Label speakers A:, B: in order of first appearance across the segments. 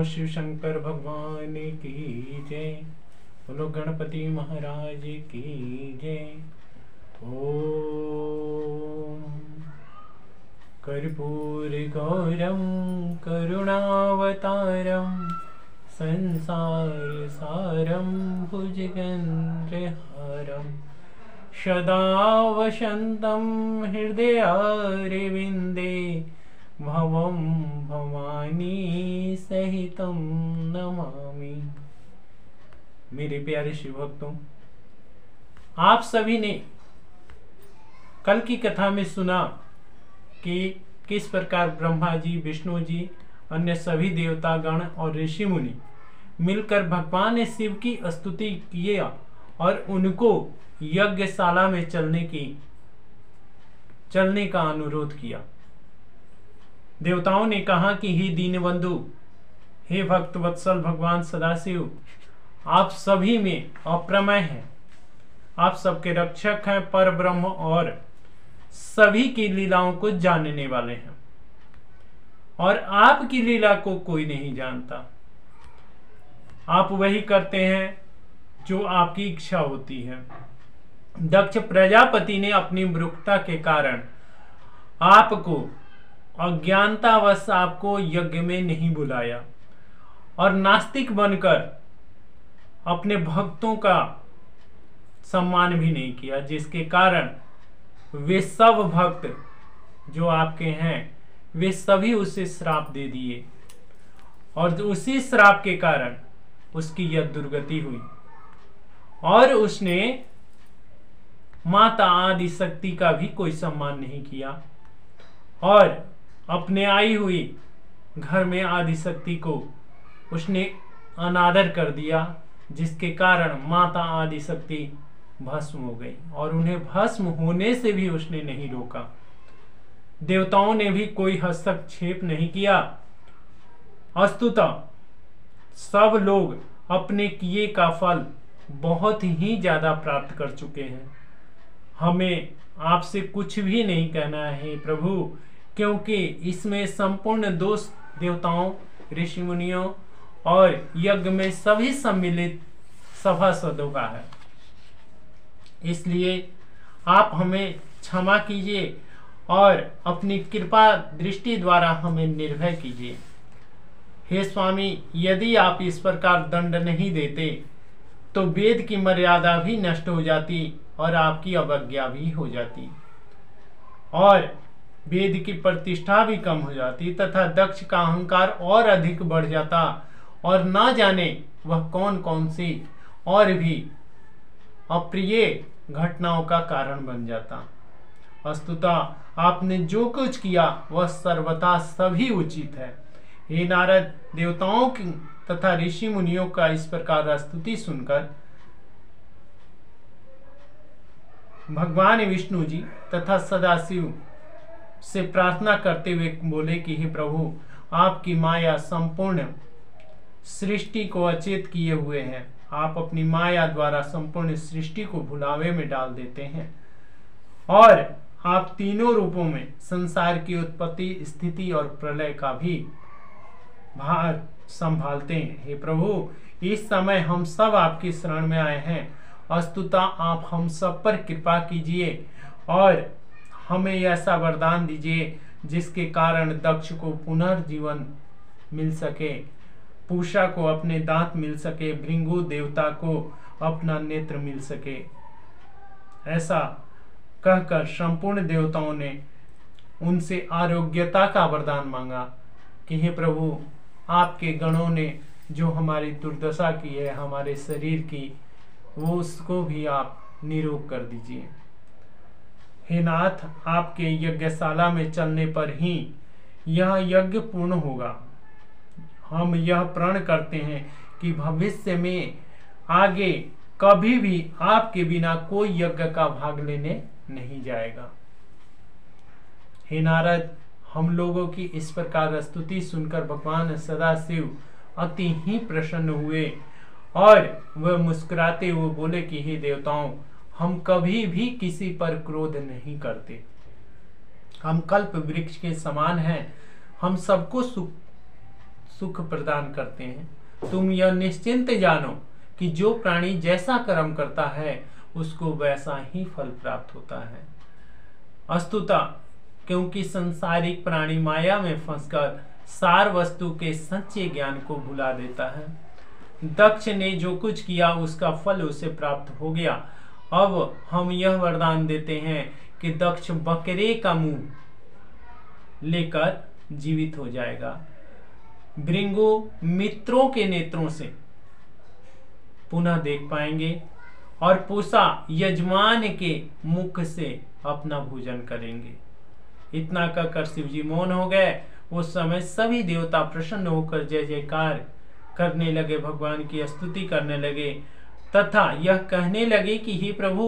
A: बोलो शिव शंकर भगवान की जय। बोलो गणपति महाराज की जय। ओम कर्पूर गौरम करुणावतारम संसार सारम भुजगेन्द्रहारम सदा वसन्तं हृदयारविन्दे भवं भवानी सहितं नमामि। मेरे प्यारे शिव भक्तों, आप सभी ने कल की कथा में सुना कि किस प्रकार ब्रह्मा जी, विष्णु जी, अन्य सभी देवता गण और ऋषि मुनि मिलकर भगवान शिव की स्तुति किया और उनको यज्ञशाला में चलने का अनुरोध किया। देवताओं ने कहा कि हे दीनबंधु, हे भक्त वत्सल भगवान सदाशिव, आप सभी में अप्रमेय हैं, आप सबके रक्षक हैं, पर ब्रह्म और सभी की लीलाओं को जानने वाले हैं और आपकी लीला को कोई नहीं जानता। आप वही करते हैं जो आपकी इच्छा होती है। दक्ष प्रजापति ने अपनी मूर्खता के कारण आपको अज्ञानतावश आपको यज्ञ में नहीं बुलाया और नास्तिक बनकर अपने भक्तों का सम्मान भी नहीं किया, जिसके कारण वे सब भक्त जो आपके हैं वे सभी उसे श्राप दे दिए और उसी श्राप के कारण उसकी यह दुर्गति हुई और उसने माता आदि शक्ति का भी कोई सम्मान नहीं किया और अपने आई हुई घर में आदि शक्ति को उसने अनादर कर दिया, जिसके कारण माता आदि शक्ति भस्म हो गई और उन्हें भस्म होने से भी उसने नहीं रोका। देवताओं ने भी कोई हस्तक्षेप नहीं किया। वस्तुतः सब लोग अपने किए का फल बहुत ही ज्यादा प्राप्त कर चुके हैं। हमें आपसे कुछ भी नहीं कहना है प्रभु, क्योंकि इसमें संपूर्ण दोष देवताओं, ऋषि मुनियों और यज्ञ में सभी सम्मिलित सभासदों का है। इसलिए आप हमें क्षमा कीजिए और अपनी कृपा दृष्टि द्वारा हमें निर्भय कीजिए। हे स्वामी, यदि आप इस प्रकार दंड नहीं देते तो वेद की मर्यादा भी नष्ट हो जाती और आपकी अवज्ञा भी हो जाती और वेद की प्रतिष्ठा भी कम हो जाती तथा दक्ष का अहंकार और अधिक बढ़ जाता और ना जाने वह कौन कौन सी और भी अप्रिय घटनाओं का कारण बन जाता। वस्तुतः आपने जो कुछ किया वह सर्वथा सभी उचित है। हे नारद, देवताओं की तथा ऋषि मुनियों का इस प्रकार स्तुति सुनकर भगवान विष्णु जी तथा सदाशिव से प्रार्थना करते हुए बोले कि हे प्रभु, आपकी माया संपूर्ण सृष्टि को अचेत किए हुए हैं। आप अपनी माया द्वारा संपूर्ण सृष्टि को भुलावे में डाल देते हैं और आप तीनों रूपों में संसार की उत्पत्ति, स्थिति और प्रलय का भी भार संभालते हैं। हे प्रभु, इस समय हम सब आपकी शरण में आए हैं। वस्तुतः आप हम सब पर कृपा कीजिए और हमें ऐसा वरदान दीजिए जिसके कारण दक्ष को पुनर्जीवन मिल सके, पूषा को अपने दांत मिल सके, भृंगु देवता को अपना नेत्र मिल सके। ऐसा कहकर संपूर्ण देवताओं ने उनसे आरोग्यता का वरदान मांगा कि हे प्रभु, आपके गणों ने जो हमारी दुर्दशा की है हमारे शरीर की, वो उसको भी आप निरोग कर दीजिए। हे नाथ, आपके यज्ञशाला में चलने पर ही यह यज्ञ पूर्ण होगा। हम यह प्रण करते हैं कि भविष्य में आगे कभी भी आपके बिना कोई यज्ञ का भाग लेने नहीं जाएगा। हे नारद, हम लोगों की इस प्रकार स्तुति सुनकर भगवान सदाशिव अति ही प्रसन्न हुए और वह मुस्कुराते हुए बोले कि हे देवताओं, हम कभी भी किसी पर क्रोध नहीं करते। हम कल्प वृक्ष के समान हैं। हम सबको सुख प्रदान करते हैं। तुम यह निश्चिंत जानो कि जो प्राणी जैसा कर्म करता है उसको वैसा ही फल प्राप्त होता है। अस्तुतः क्योंकि संसारिक प्राणी माया में फंसकर सार वस्तु के सच्चे ज्ञान को भुला देता है। दक्ष ने जो कुछ किया उसका फल उसे प्राप्त हो गया। अब हम यह वरदान देते हैं कि दक्ष बकरे का मुंह लेकर जीवित हो जाएगा, भृंगु मित्रों के नेत्रों से पुनः देख पाएंगे और पूषा यजमान के मुख से अपना भोजन करेंगे। इतना कहकर शिव जी मौन हो गए। उस समय सभी देवता प्रसन्न होकर जय जयकार करने लगे, भगवान की स्तुति करने लगे तथा यह कहने लगे कि हे प्रभु,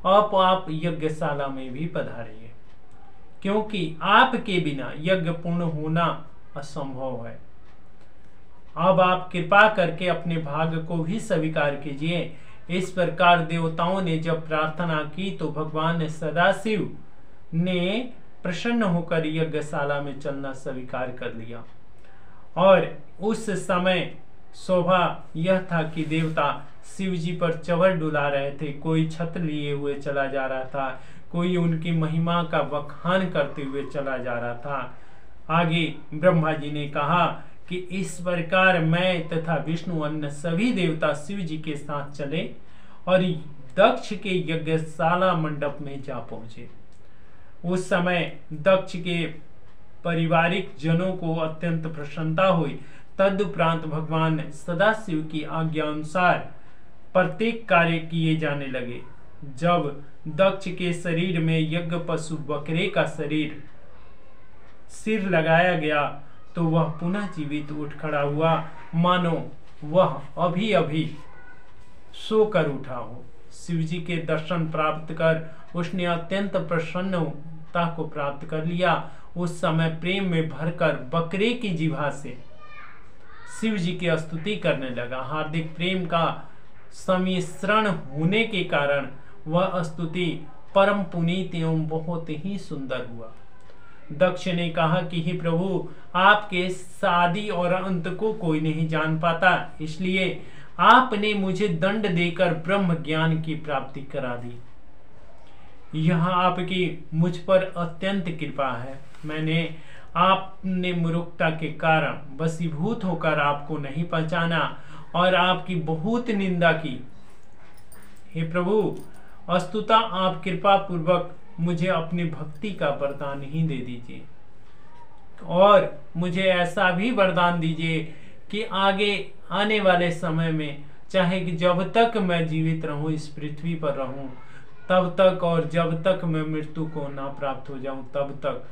A: अब आप यज्ञशाला में भी पधारिए, क्योंकि आपके बिना यज्ञ पूर्ण होना असंभव है। अब आप कृपा करके अपने भाग को भी स्वीकार कीजिए। इस प्रकार देवताओं ने जब प्रार्थना की तो भगवान सदाशिव ने प्रसन्न होकर यज्ञशाला में चलना स्वीकार कर लिया। और उस समय शोभा यह था कि देवता शिव जी पर चवर डुला रहे थे। कोई छत्र लिए हुए चला जा रहा था, कोई उनकी महिमा का बखान करते हुए चला जा रहा था। आगे ब्रह्मा जी ने कहा कि इस प्रकार मैं तथा विष्णु अन्य सभी देवता शिव जी के साथ चले और दक्ष के यज्ञशाला मंडप में जा पहुंचे। उस समय दक्ष के पारिवारिक जनों को अत्यंत प्रसन्नता हुई। तदुपरांत भगवान सदाशिव की आज्ञा अनुसार प्रत्येक कार्य किए जाने लगे। जब दक्ष के शरीर में यज्ञ पशु बकरे का सिर लगाया गया तो वह पुनः जीवित उठ खड़ा हुआ, मानो वह अभी अभी सोकर उठा हो। शिव जी के दर्शन प्राप्त कर उसने अत्यंत प्रसन्नता को प्राप्त कर लिया। उस समय प्रेम में भरकर बकरे की जिह्वा से शिव जी की स्तुति करने लगा। हार्दिक प्रेम का सम्मिश्रण होने के कारण वह स्तुति परम पुनीत एवं बहुत ही सुंदर हुआ। दक्ष ने कहा कि हे प्रभु, आपके शादी और अंत को कोई नहीं जान पाता, इसलिए आपने मुझे दंड देकर ब्रह्म ज्ञान की प्राप्ति करा दी। यह आपकी मुझ पर अत्यंत कृपा है। मैंने आपने मूर्खता के कारण वशीभूत होकर आपको नहीं पहचाना और आपकी बहुत निंदा की। हे प्रभु, अस्तुता आप कृपा पूर्वक मुझे अपनी भक्ति का वरदान ही दे दीजिए और मुझे ऐसा भी वरदान दीजिए कि आगे आने वाले समय में, चाहे कि जब तक मैं जीवित रहूं, इस पृथ्वी पर रहूं, तब तक और जब तक मैं मृत्यु को ना प्राप्त हो जाऊं, तब तक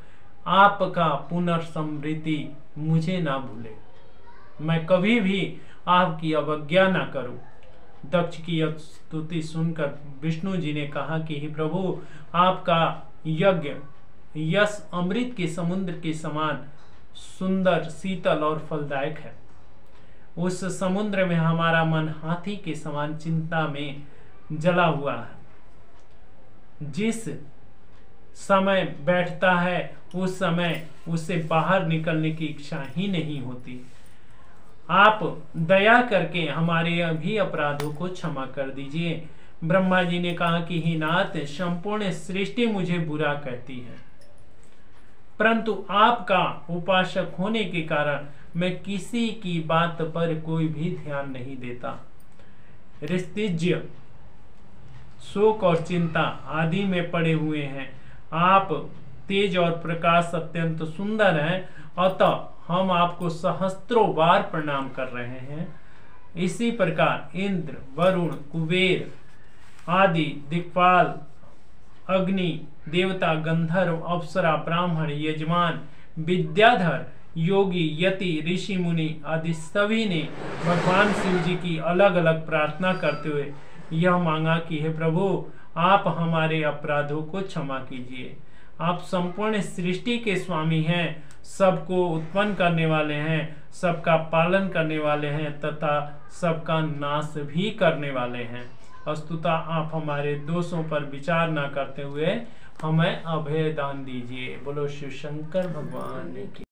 A: आपका पुनर्स्मृति मुझे ना भूले, मैं कभी भी आपकी अवज्ञा ना करूं। दक्ष की स्तुति सुनकर विष्णु जी ने कहा कि हे प्रभु, आपका यज्ञ यश अमृत के समुद्र के समान सुंदर, शीतल और फलदायक है। उस समुद्र में हमारा मन हाथी के समान चिंता में जला हुआ है। जिस समय बैठता है उस समय उससे बाहर निकलने की इच्छा ही नहीं होती। आप दया करके हमारे अभी अपराधों को क्षमा कर दीजिए। ब्रह्मा जी ने कहा कि हे नाथ, संपूर्ण सृष्टि मुझे बुरा कहती है, परंतु आपका उपासक होने के कारण मैं किसी की बात पर कोई भी ध्यान नहीं देता। ऋषिज्य शोक और चिंता आदि में पड़े हुए हैं। आप तेज और प्रकाश अत्यंत सुंदर हैं, अतः हम आपको सहस्त्रों बार प्रणाम कर रहे हैं। इसी प्रकार इंद्र, वरुण, कुबेर आदि दिक्पाल, अग्नि देवता, गंधर्व, अप्सरा, ब्राह्मण, यजमान, विद्याधर, योगी, यति, ऋषि, मुनि आदि सभी ने भगवान शिव जी की अलग अलग प्रार्थना करते हुए यह मांगा कि हे प्रभु, आप हमारे अपराधों को क्षमा कीजिए। आप संपूर्ण सृष्टि के स्वामी हैं, सबको उत्पन्न करने वाले हैं, सबका पालन करने वाले हैं तथा सबका नाश भी करने वाले हैं। अस्तुता आप हमारे दोषों पर विचार न करते हुए हमें अभय दान दीजिए। बोलो शिव शंकर भगवान की।